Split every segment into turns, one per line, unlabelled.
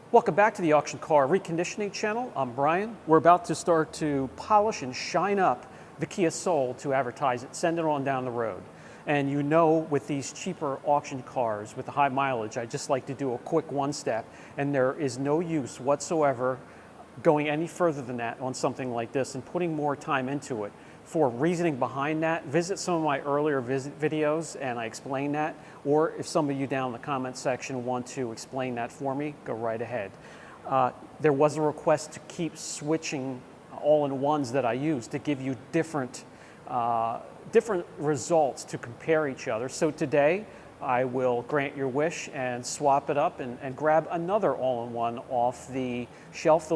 Welcome back to the Auction Car Reconditioning channel. I'm Brian. We're about to start to polish and shine up the Kia Soul to advertise it, send it on down the road. And you know, with these cheaper auction cars with the high mileage, I just like to do a quick one step, and there is no use whatsoever going any further than that on something like this and putting more time into it. For reasoning behind that, visit some of my earlier videos and I explain that, or if some of you down in the comment section want to explain that for me, go right ahead. There was a request to keep switching all-in-ones that I use to give you different results to compare each other. So today I will grant your wish and swap it up and grab another all-in-one off the shelf.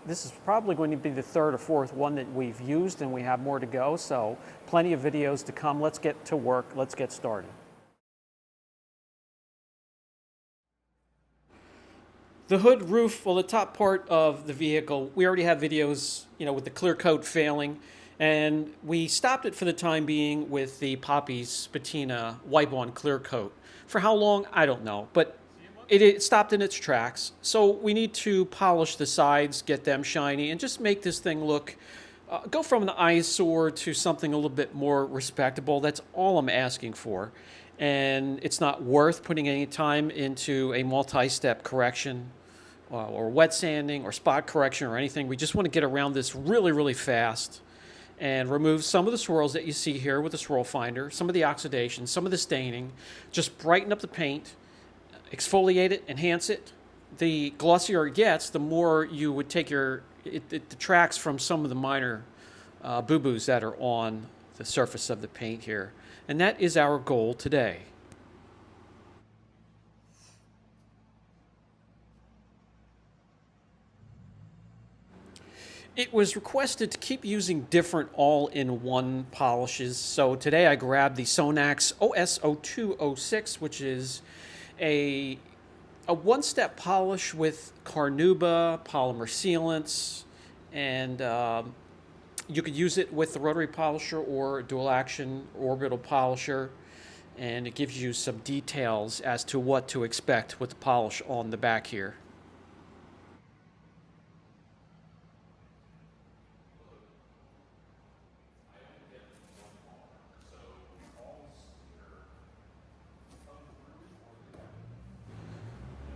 This is probably going to be the third or fourth one that we've used, and we have more to go, so plenty of videos to come. Let's get to work. Let's get started. The hood, roof, well, the top part of the vehicle, we already have videos, with the clear coat failing, and we stopped it for the time being with the Poppy's Patina wipe-on clear coat. For how long, I don't know, but it stopped in its tracks. So we need to polish the sides, get them shiny, and just make this thing look, go from an eyesore to something a little bit more respectable. That's all I'm asking for. And it's not worth putting any time into a multi-step correction or wet sanding or spot correction or anything. We just want to get around this really, really fast and remove some of the swirls that you see here with the swirl finder, some of the oxidation, some of the staining, just brighten up the paint, exfoliate it, enhance it. The glossier it gets, the more you would take it detracts from some of the minor boo-boos that are on the surface of the paint here. And that is our goal today. It was requested to keep using different all-in-one polishes. So today I grabbed the Sonax OS 0206, which is a one-step polish with carnauba, polymer sealants, and you could use it with the rotary polisher or dual-action orbital polisher, and it gives you some details as to what to expect with the polish on the back here.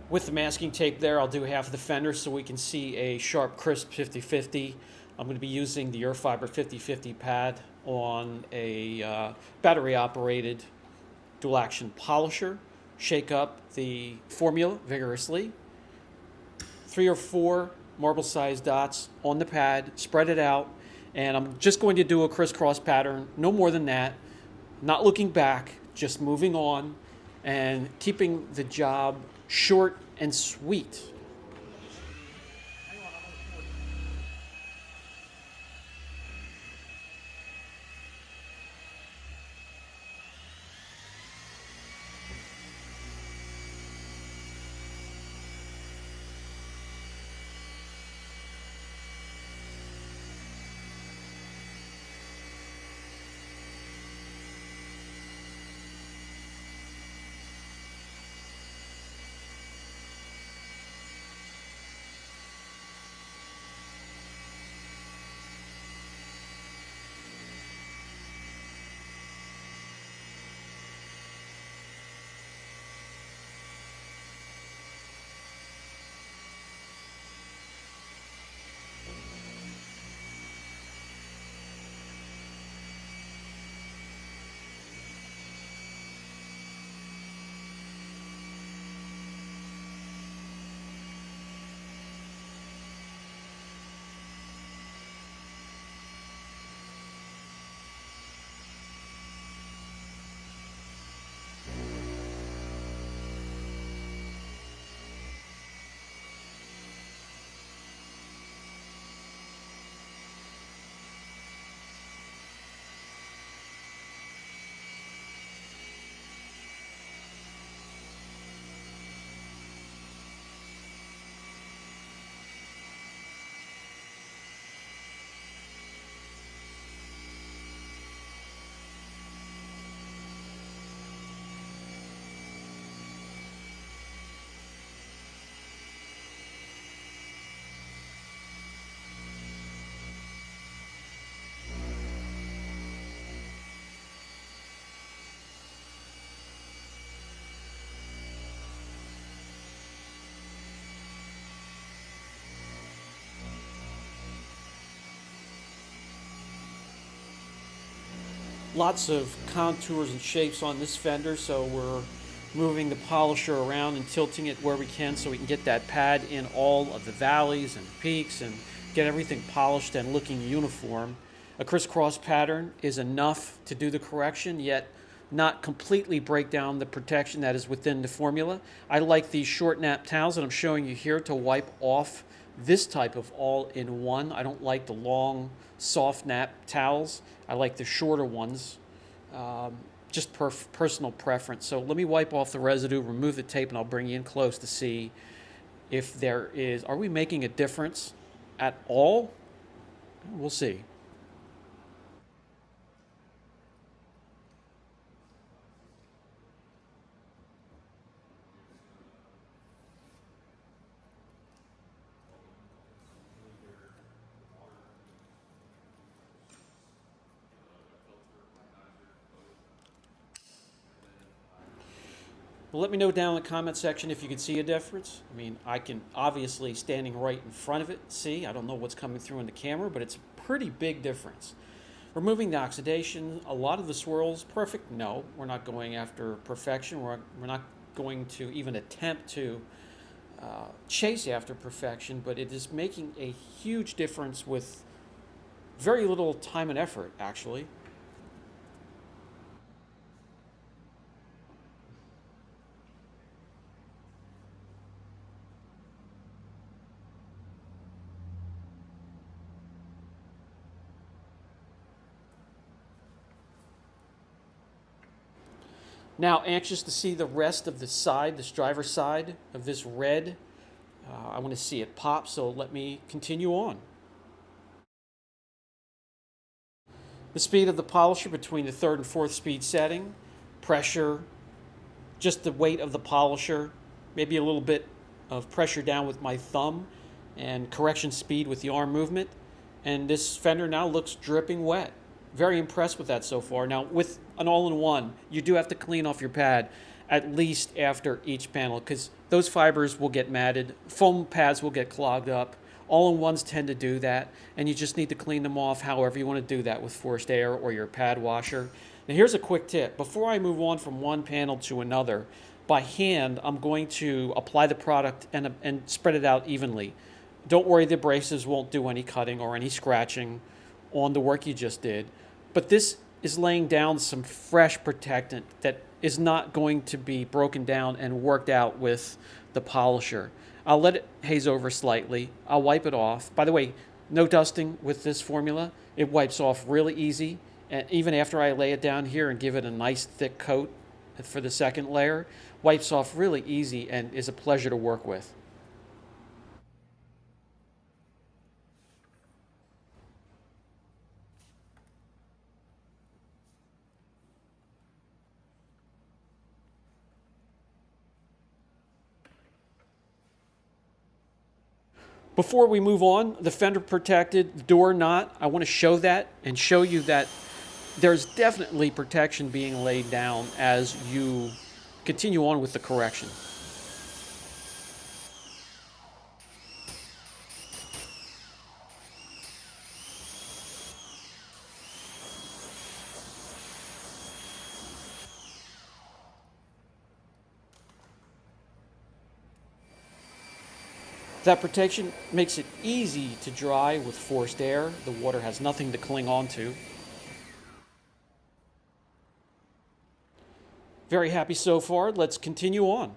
With the masking tape there, I'll do half of the fender so we can see a sharp, crisp 50-50. I'm going to be using the Urfiber 50-50 pad on a battery-operated dual-action polisher. Shake up the formula vigorously. 3 or 4 marble-sized dots on the pad, spread it out, and I'm just going to do a crisscross pattern, no more than that. Not looking back, just moving on and keeping the job short and sweet. lots of contours and shapes on this fender, so we're moving the polisher around and tilting it where we can so we can get that pad in all of the valleys and peaks and get everything polished and looking uniform. A crisscross pattern is enough to do the correction, yet not completely break down the protection that is within the formula. I like these short nap towels that I'm showing you here to wipe off this type of all-in-one. I don't like the long, soft nap towels. I like the shorter ones. Just personal preference. So let me wipe off the residue, remove the tape, and I'll bring you in close to see if there is, are we making a difference at all? We'll see. Well, let me know down in the comment section if you can see a difference. I mean, I can obviously, standing right in front of it, see. I don't know what's coming through in the camera, but it's a pretty big difference. Removing the oxidation, a lot of the swirls, perfect? No, we're not going after perfection. We're not going to even attempt to chase after perfection, but it is making a huge difference with very little time and effort, actually. Now, anxious to see the rest of the side, this driver's side of this red. I want to see it pop, so let me continue on. The speed of the polisher between the third and fourth speed setting, pressure, just the weight of the polisher, maybe a little bit of pressure down with my thumb, and correction speed with the arm movement. And this fender now looks dripping wet. Very impressed with that so far. Now, with an all-in-one, you do have to clean off your pad at least after each panel because those fibers will get matted. Foam pads will get clogged up. All-in-ones tend to do that, and you just need to clean them off however you want to do that with forced air or your pad washer. Now, here's a quick tip. Before I move on from one panel to another, by hand, I'm going to apply the product and spread it out evenly. Don't worry, the abrasives won't do any cutting or any scratching on the work you just did. But this is laying down some fresh protectant that is not going to be broken down and worked out with the polisher. I'll let it haze over slightly. I'll wipe it off. By the way, no dusting with this formula. It wipes off really easy. And even after I lay it down here and give it a nice thick coat for the second layer, wipes off really easy and is a pleasure to work with. Before we move on, the fender protected, the door not, I want to show that and show you that there's definitely protection being laid down as you continue on with the correction. That protection makes it easy to dry with forced air. The water has nothing to cling on to. Very happy so far. Let's continue on.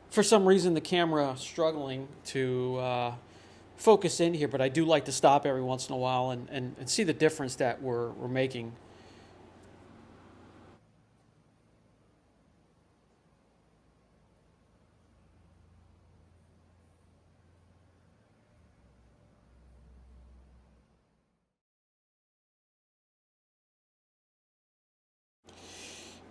For some reason, the camera struggling to focus in here, but I do like to stop every once in a while and see the difference that we're making.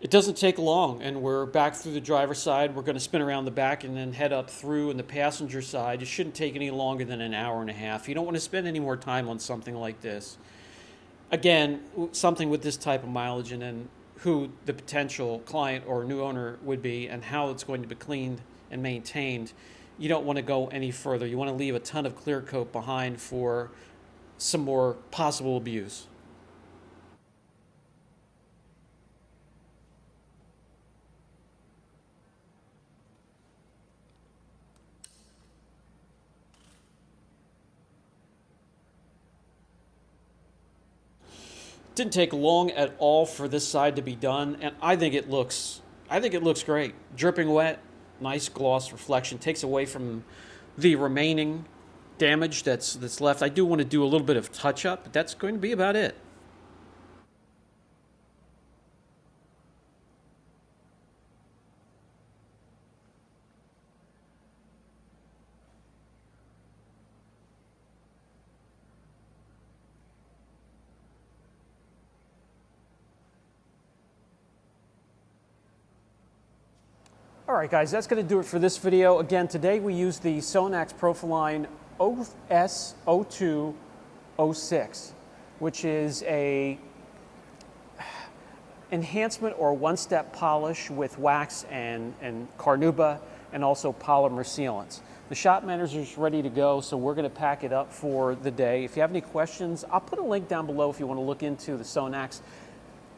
It doesn't take long, and we're back through the driver's side. We're going to spin around the back and then head up through in the passenger side. It shouldn't take any longer than an hour and a half. You don't want to spend any more time on something like this. Again, something with this type of mileage, and then who the potential client or new owner would be and how it's going to be cleaned and maintained. You don't want to go any further. You want to leave a ton of clear coat behind for some more possible abuse. Didn't take long at all for this side to be done, and I think it looks great. Dripping wet, nice gloss reflection, takes away from the remaining damage that's left. I do want to do a little bit of touch up, but that's going to be about it. All right, guys, that's going to do it for this video. Again, today we used the Sonax Profiline OS0206, which is a enhancement or one-step polish with wax and carnauba and also polymer sealants. The shop manager is ready to go, so we're going to pack it up for the day. If you have any questions, I'll put a link down below if you want to look into the Sonax.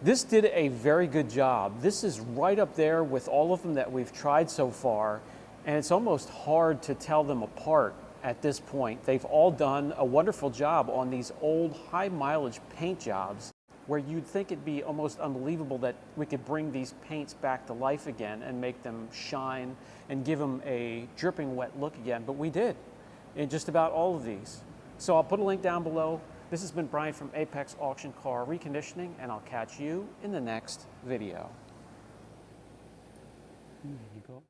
This did a very good job. This is right up there with all of them that we've tried so far, and it's almost hard to tell them apart at this point. They've all done a wonderful job on these old high mileage paint jobs where you'd think it'd be almost unbelievable that we could bring these paints back to life again and make them shine and give them a dripping wet look again, but we did in just about all of these. So I'll put a link down below. This has been Brian from Apex Auction Car Reconditioning, and I'll catch you in the next video. There you go.